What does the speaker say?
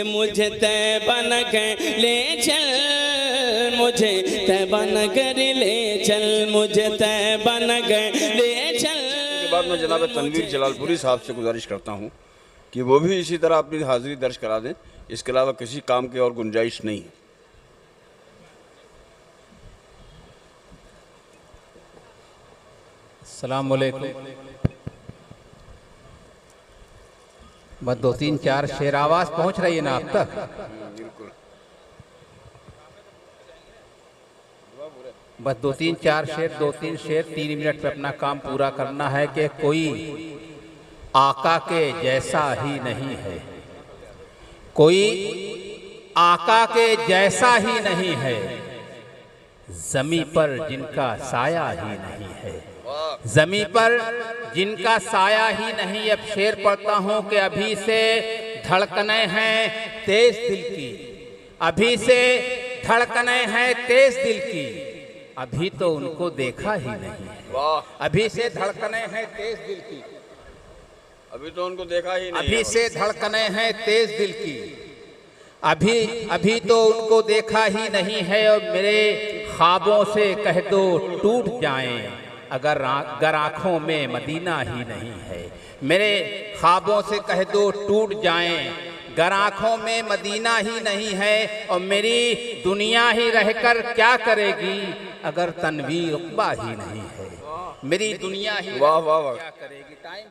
मुझे तैबा नगर ले चल, मुझे तैबा नगर ले चल, मुझे तैबा नगर ले चल। के बाद मैं जनाब तनवीर जलालपुरी साहब से गुजारिश करता हूँ कि वो भी इसी तरह अपनी हाज़िरी दर्ज करा दें। इसके अलावा किसी काम की और गुंजाइश नहीं है। अस्सलाम वालेकुम। बस 2-3-4 शेर आवाज पहुंच रही है ना आप तक? बिल्कुल। बस 2-3-4 शेर 2-3 शेर 3 मिनट पे अपना काम पूरा करना है कि कोई आका के जैसा ही नहीं है, कोई आका के जैसा ही नहीं है, जमी पर जिनका साया ही नहीं है, जमी पर जिनका साया ही नहीं। अब शेर पढ़ता हूं कि अभी से धड़कने हैं तेज दिल की, अभी से धड़कने हैं तेज दिल की, अभी तो उनको देखा ही नहीं है। अभी से धड़कने हैं तेज दिल की, अभी तो उनको देखा ही नहीं। अभी से धड़कने हैं तेज दिल की, अभी तो उनको देखा ही नहीं है। और मेरे ख्वाबों से कह दो टूट जाएं अगर आंखों में मदीना ही नहीं है। मेरे ख्वाबों से कह दो टूट जाएं गर आंखों में मदीना ही नहीं है। और मेरी दुनिया ही रहकर क्या करेगी अगर तनवीर उक़बा ही नहीं है। मेरी दुनिया ही वाह वाह वाह। क्या करेगी।